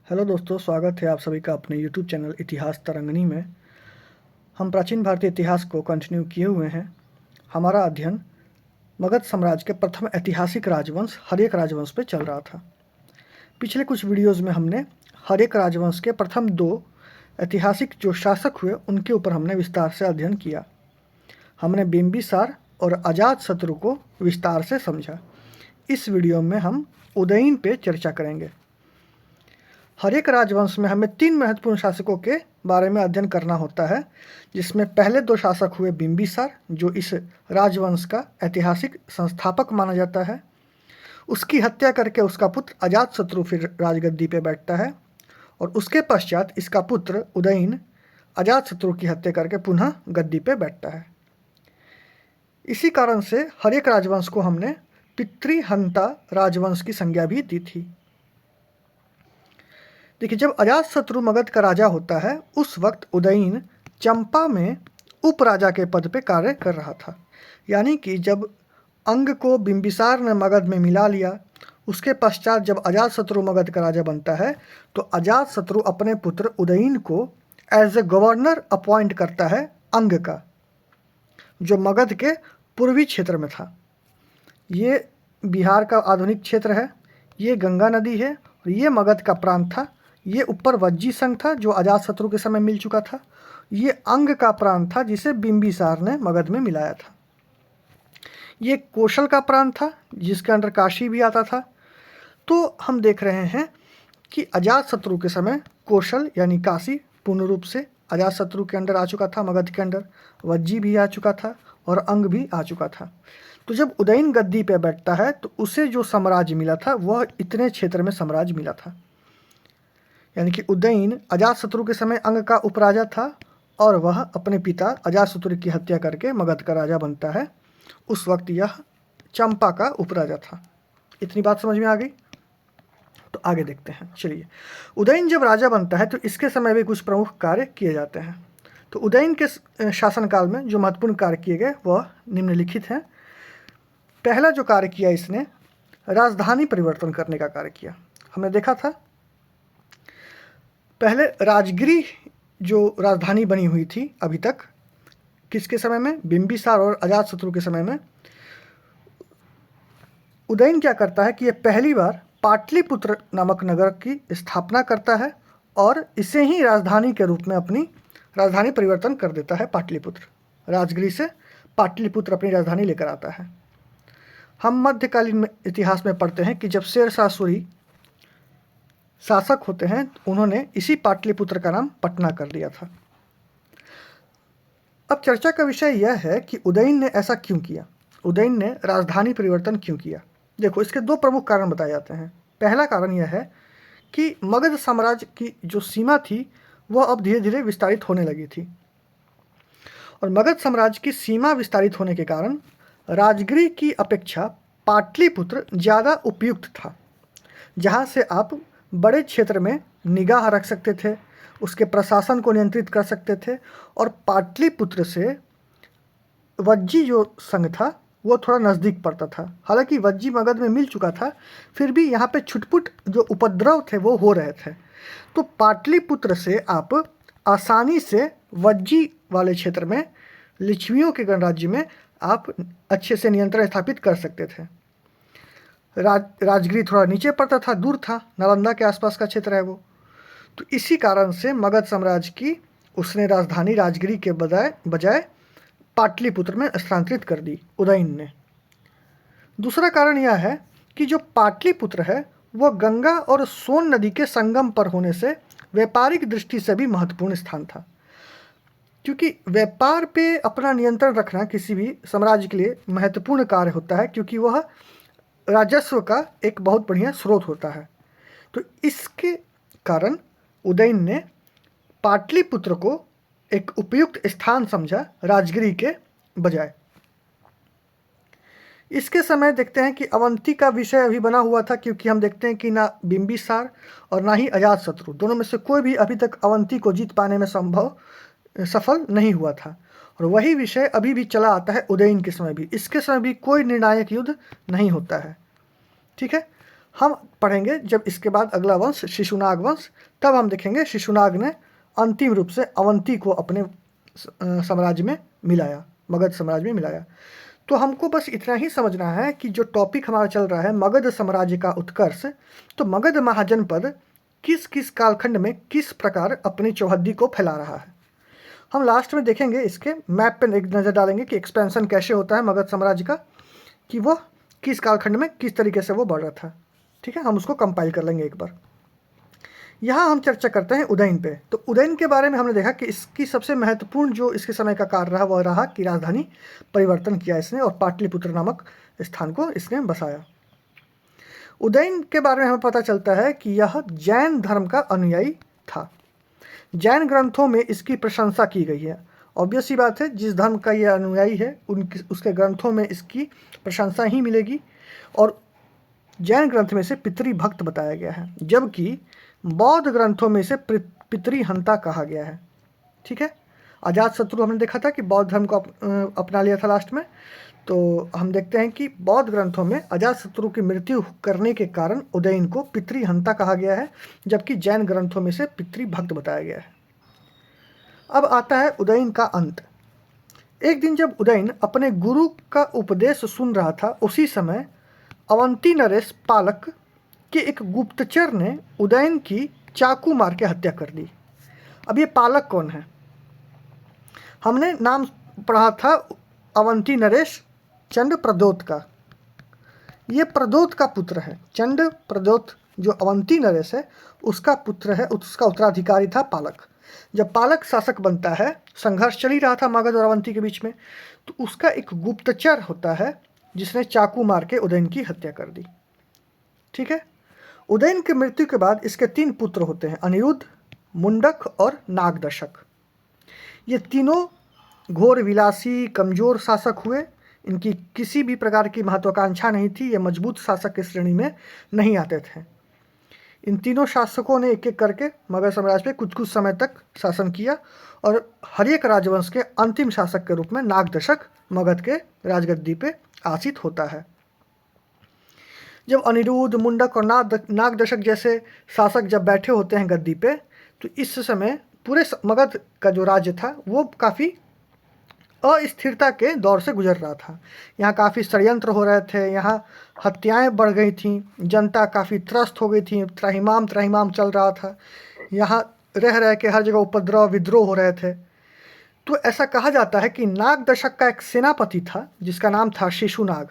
Hello दोस्तों, स्वागत है आप सभी का अपने YouTube चैनल इतिहास तरंगिणी में। हम प्राचीन भारतीय इतिहास को कंटिन्यू किए हुए हैं। हमारा अध्ययन मगध साम्राज्य के प्रथम ऐतिहासिक राजवंश हर्यक राजवंश पे चल रहा था। पिछले कुछ वीडियोज़ में हमने हर्यक राजवंश के प्रथम 2 ऐतिहासिक जो शासक हुए उनके ऊपर हमने विस्तार से अध्ययन किया। हमने बिंबिसार और अजातशत्रु को विस्तार से समझा। इस वीडियो में हम उदयीन पे चर्चा करेंगे। हर्यक राजवंश में हमें 3 महत्वपूर्ण शासकों के बारे में अध्ययन करना होता है, जिसमें पहले 2 शासक हुए बिंबिसार, जो इस राजवंश का ऐतिहासिक संस्थापक माना जाता है। उसकी हत्या करके उसका पुत्र अजातशत्रु फिर राजगद्दी पे बैठता है और उसके पश्चात इसका पुत्र उदयीन अजातशत्रु की हत्या करके पुनः गद्दी पे बैठता है। इसी कारण से हर्यक राजवंश को हमने पितृहंता राजवंश की संज्ञा भी दी थी। देखिए, जब अजातशत्रु मगध का राजा होता है उस वक्त उदयीन चंपा में उपराजा के पद पे कार्य कर रहा था। यानी कि जब अंग को बिंबिसार ने मगध में मिला लिया, उसके पश्चात जब अजातशत्रु मगध का राजा बनता है तो अजातशत्रु अपने पुत्र उदयीन को एज ए गवर्नर अपॉइंट करता है अंग का, जो मगध के पूर्वी क्षेत्र में था। ये बिहार का आधुनिक क्षेत्र है, ये गंगा नदी है और ये मगध का प्रांत था। ये ऊपर वज्जी संघ था जो अजातशत्रु के समय मिल चुका था। ये अंग का प्रांत था जिसे बिंबिसार ने मगध में मिलाया था। ये कौशल का प्रांत था जिसके अंदर काशी भी आता था। तो हम देख रहे हैं कि अजातशत्रु के समय कौशल यानी काशी पूर्ण रूप से अजातशत्रु के अंदर आ चुका था। मगध के अंदर वज्जी भी आ चुका था और अंग भी आ चुका था। तो जब उदयीन गद्दी पे बैठता है तो उसे जो साम्राज्य मिला था वह इतने क्षेत्र में साम्राज्य मिला था। यानी कि उदयीन अजातशत्रु के समय अंग का उपराजा था और वह अपने पिता अजातशत्रु की हत्या करके मगध का राजा बनता है। उस वक्त यह चंपा का उपराजा था। इतनी बात समझ में आ गई? तो आगे देखते हैं। चलिए, उदयीन जब राजा बनता है तो इसके समय भी कुछ प्रमुख कार्य किए जाते हैं। तो उदयीन के शासनकाल में जो महत्वपूर्ण कार्य किए गए वह निम्नलिखित हैं। पहला जो कार्य किया इसने, राजधानी परिवर्तन करने का कार्य किया। हमने देखा था पहले राजगिरी जो राजधानी बनी हुई थी अभी तक, किसके समय में? बिंबिसार और अजातशत्रु के समय में। उदयीन क्या करता है कि यह पहली बार पाटलिपुत्र नामक नगर की स्थापना करता है और इसे ही राजधानी के रूप में अपनी राजधानी परिवर्तन कर देता है। पाटलिपुत्र, राजगिरी से पाटलिपुत्र अपनी राजधानी लेकर आता है। हम मध्यकालीन इतिहास में पढ़ते हैं कि जब शेरशाह सूरी शासक होते हैं उन्होंने इसी पाटलिपुत्र का नाम पटना कर दिया था। अब चर्चा का विषय यह है कि उदयीन ने ऐसा क्यों किया, उदयीन ने राजधानी परिवर्तन क्यों किया। देखो, इसके 2 प्रमुख कारण बताए जाते हैं। पहला कारण यह है कि मगध साम्राज्य की जो सीमा थी वह अब धीरे धीरे विस्तारित होने लगी थी और मगध साम्राज्य की सीमा विस्तारित होने के कारण राजगिरी की अपेक्षा पाटलिपुत्र ज़्यादा उपयुक्त था, जहाँ से आप बड़े क्षेत्र में निगाह रख सकते थे, उसके प्रशासन को नियंत्रित कर सकते थे। और पाटलिपुत्र से वज्जी जो संघ था वो थोड़ा नज़दीक पड़ता था। हालांकि वज्जी मगध में मिल चुका था, फिर भी यहाँ पे छुटपुट जो उपद्रव थे वो हो रहे थे। तो पाटलिपुत्र से आप आसानी से वज्जी वाले क्षेत्र में, लिच्छवियों के गणराज्य में आप अच्छे से नियंत्रण स्थापित कर सकते थे। राजगिरी थोड़ा नीचे पड़ता था, दूर था, नालंदा के आसपास का क्षेत्र है वो। तो इसी कारण से मगध साम्राज्य की उसने राजधानी राजगिरी के बजाय पाटलिपुत्र में स्थानांतरित कर दी उदयीन ने। दूसरा कारण यह है कि जो पाटलिपुत्र है वह गंगा और सोन नदी के संगम पर होने से व्यापारिक दृष्टि से भी महत्वपूर्ण स्थान था, क्योंकि व्यापार पे अपना नियंत्रण रखना किसी भी साम्राज्य के लिए महत्वपूर्ण कार्य होता है, क्योंकि वह राजस्व का एक बहुत बढ़िया स्रोत होता है। तो इसके कारण उदयीन ने पाटलिपुत्र को एक उपयुक्त स्थान समझा राजगिरी के बजाय। इसके समय देखते हैं कि अवंती का विषय अभी बना हुआ था, क्योंकि हम देखते हैं कि ना बिंबिसार और ना ही अजातशत्रु, दोनों में से कोई भी अभी तक अवंती को जीत पाने में सफल नहीं हुआ था। और वही विषय अभी भी चला आता है उदयीन के समय भी। इसके समय भी कोई निर्णायक युद्ध नहीं होता है। ठीक है, हम पढ़ेंगे जब इसके बाद अगला वंश शिशुनाग वंश, तब हम देखेंगे शिशुनाग ने अंतिम रूप से अवंती को अपने साम्राज्य में मिलाया, मगध साम्राज्य में मिलाया। तो हमको बस इतना ही समझना है कि जो टॉपिक हमारा चल रहा है मगध साम्राज्य का उत्कर्ष, तो मगध महाजनपद किस किस कालखंड में किस प्रकार अपनी चौहद्दी को फैला रहा है। हम लास्ट में देखेंगे, इसके मैप पे एक नज़र डालेंगे कि एक्सपेंशन कैसे होता है मगध साम्राज्य का, कि वो किस कालखंड में किस तरीके से वो बढ़ रहा था। ठीक है, हम उसको कंपाइल कर लेंगे एक बार। यहाँ हम चर्चा करते हैं उदयन पे। तो उदयन के बारे में हमने देखा कि इसकी सबसे महत्वपूर्ण जो इसके समय का कार्य रहा वह रहा कि राजधानी परिवर्तन किया इसने और पाटलिपुत्र नामक स्थान को इसने बसाया। उदयन के बारे में हमें पता चलता है कि यह जैन धर्म का अनुयायी था। जैन ग्रंथों में इसकी प्रशंसा की गई है। ऑब्वियस सी बात है, जिस धर्म का यह अनुयायी है उसके ग्रंथों में इसकी प्रशंसा ही मिलेगी। और जैन ग्रंथ में से पितृभक्त बताया गया है, जबकि बौद्ध ग्रंथों में से पितृहंता कहा गया है। ठीक है, अजातशत्रु हमने देखा था कि बौद्ध धर्म को अपना लिया था लास्ट में। तो हम देखते हैं कि बौद्ध ग्रंथों में अजातशत्रु की मृत्यु करने के कारण उदयन को पितृहंता कहा गया है, जबकि जैन ग्रंथों में से पितृभक्त बताया गया है। अब आता है उदयन का अंत। एक दिन जब उदयन अपने गुरु का उपदेश सुन रहा था, उसी समय अवंती नरेश पालक के एक गुप्तचर ने उदयन की चाकू मार के हत्या कर दी। अब ये पालक कौन है? हमने नाम पढ़ा था अवंती नरेश चंड प्रदोत का। ये प्रदोत का पुत्र है। चंड प्रदोत जो अवंती नरेश है उसका पुत्र है, उसका उत्तराधिकारी था पालक। जब पालक शासक बनता है, संघर्ष चल ही रहा था मगध और अवंती के बीच में, तो उसका एक गुप्तचर होता है जिसने चाकू मार के उदयन की हत्या कर दी। ठीक है, उदयन की मृत्यु के बाद इसके 3 पुत्र होते हैं, अनिरुद्ध, मुंडक और नागदशक। ये तीनों घोर विलासी कमज़ोर शासक हुए। इनकी किसी भी प्रकार की महत्वाकांक्षा नहीं थी, ये मजबूत शासक की श्रेणी में नहीं आते थे। इन तीनों शासकों ने एक एक करके मगध साम्राज्य पे कुछ कुछ समय तक शासन किया और हर्यक राजवंश के अंतिम शासक के रूप में नागदशक मगध के राजगद्दी पे आसीत होता है। जब अनिरुद्ध, मुंडक और नागदशक जैसे शासक जब बैठे होते हैं गद्दी पे, तो इस समय पूरे मगध का जो राज्य था वो काफ़ी अस्थिरता के दौर से गुजर रहा था। यहाँ काफ़ी षड्यंत्र हो रहे थे, यहाँ हत्याएं बढ़ गई थीं, जनता काफ़ी त्रस्त हो गई थी, त्राहिमाम चल रहा था। यहाँ रह के हर जगह उपद्रव विद्रोह हो रहे थे। तो ऐसा कहा जाता है कि नागदशक का एक सेनापति था जिसका नाम था शिशुनाग।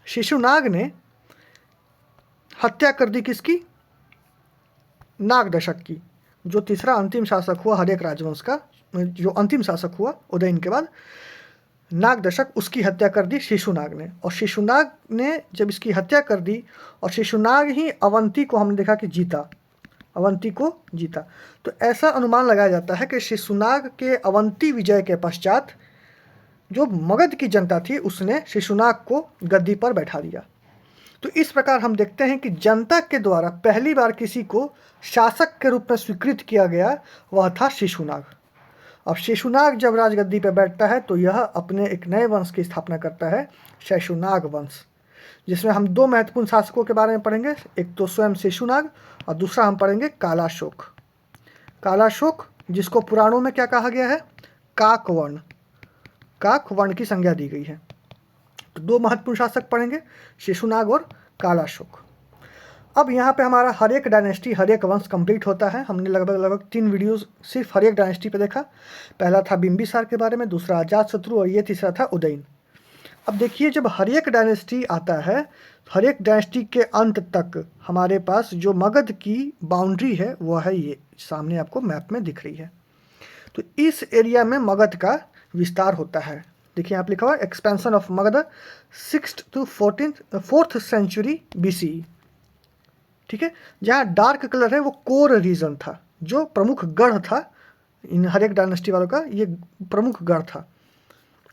शिशुनाग ने हत्या कर दी किसकी? नागदशक की, जो तीसरा अंतिम शासक हुआ हर्यक राजवंश का, जो अंतिम शासक हुआ उदयन के बाद। नागदशक, उसकी हत्या कर दी शिशुनाग ने। और शिशुनाग ने जब इसकी हत्या कर दी और शिशुनाग ही अवंती को हमने देखा कि जीता, अवंती को जीता। तो ऐसा अनुमान लगाया जाता है कि शिशुनाग के अवंती विजय के पश्चात जो मगध की जनता थी उसने शिशुनाग को गद्दी पर बैठा दिया। तो इस प्रकार हम देखते हैं कि जनता के द्वारा पहली बार किसी को शासक के रूप में स्वीकृत किया गया, वह था शिशुनाग। अब शिशुनाग जब राजगद्दी पर बैठता है तो यह अपने एक नए वंश की स्थापना करता है, शिशुनाग वंश, जिसमें हम 2 महत्वपूर्ण शासकों के बारे में पढ़ेंगे। एक तो स्वयं शिशुनाग और दूसरा हम पढ़ेंगे कालाशोक। कालाशोक जिसको पुराणों में क्या कहा गया है? काकवर्ण, काक वर्ण की संज्ञा दी गई है। तो 2 महत्वपूर्ण शासक पढ़ेंगे, शिशुनाग और कालाशोक। अब यहाँ पे हमारा हर्यक डायनेस्टी, हर्यक वंश कंप्लीट होता है। हमने लगभग 3 वीडियोस सिर्फ हर्यक डायनेस्टी पे देखा। पहला था बिंबिसार के बारे में, दूसरा अजातशत्रु और ये तीसरा था उदयन। अब देखिए, जब हर्यक डायनेस्टी आता है, हर्यक डायनेस्टी के अंत तक हमारे पास जो मगध की बाउंड्री है वह है ये सामने आपको मैप में दिख रही है। तो इस एरिया में मगध का विस्तार होता है। देखिए यहाँ पे लिखा हुआ है expansion of Magadha 6th to 4th century BCE। ठीक है, जहाँ डार्क कलर है वो कोर रीजन था, जो प्रमुख गढ़ था इन हर्यक डायनेस्टी वालों का, ये प्रमुख गढ़ था।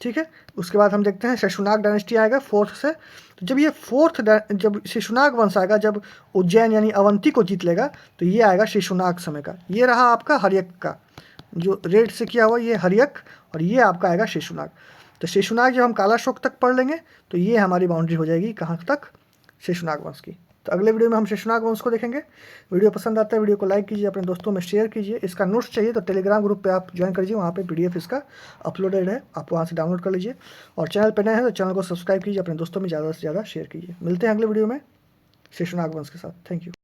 ठीक है, उसके बाद हम देखते हैं शिशुनाग डायनेस्टी आएगा 4th से। तो जब ये 4th जब शिशुनाग वंश आएगा, जब उज्जैन यानी अवंती को जीत लेगा, तो ये आएगा शिशुनाग समय का। ये रहा आपका हर्यक का, जो रेड से किया हुआ ये हर्यक, और ये आपका आएगा शिशुनाग। तो शेषुनाग जब हम कालाशोक तक पढ़ लेंगे तो ये हमारी बाउंड्री हो जाएगी कहाँ तक, शेषुनाग वंश की। तो अगले वीडियो में हम शेषुनाग वंश को देखेंगे। वीडियो पसंद आता है वीडियो को लाइक कीजिए, अपने दोस्तों में शेयर कीजिए। इसका नोट्स चाहिए तो टेलीग्राम ग्रुप पे आप ज्वाइन करिए, वहाँ पे PDF इसका अपलोडेड है, आप वहाँ से डाउनलोड कर लीजिए। और चैनल पर नए हैं तो चैनल को सब्सक्राइब कीजिए, अपने दोस्तों में ज़्यादा से ज़्यादा शेयर कीजिए। मिलते हैं अगले वीडियो में शेषुनाग वंश के साथ। Thank you.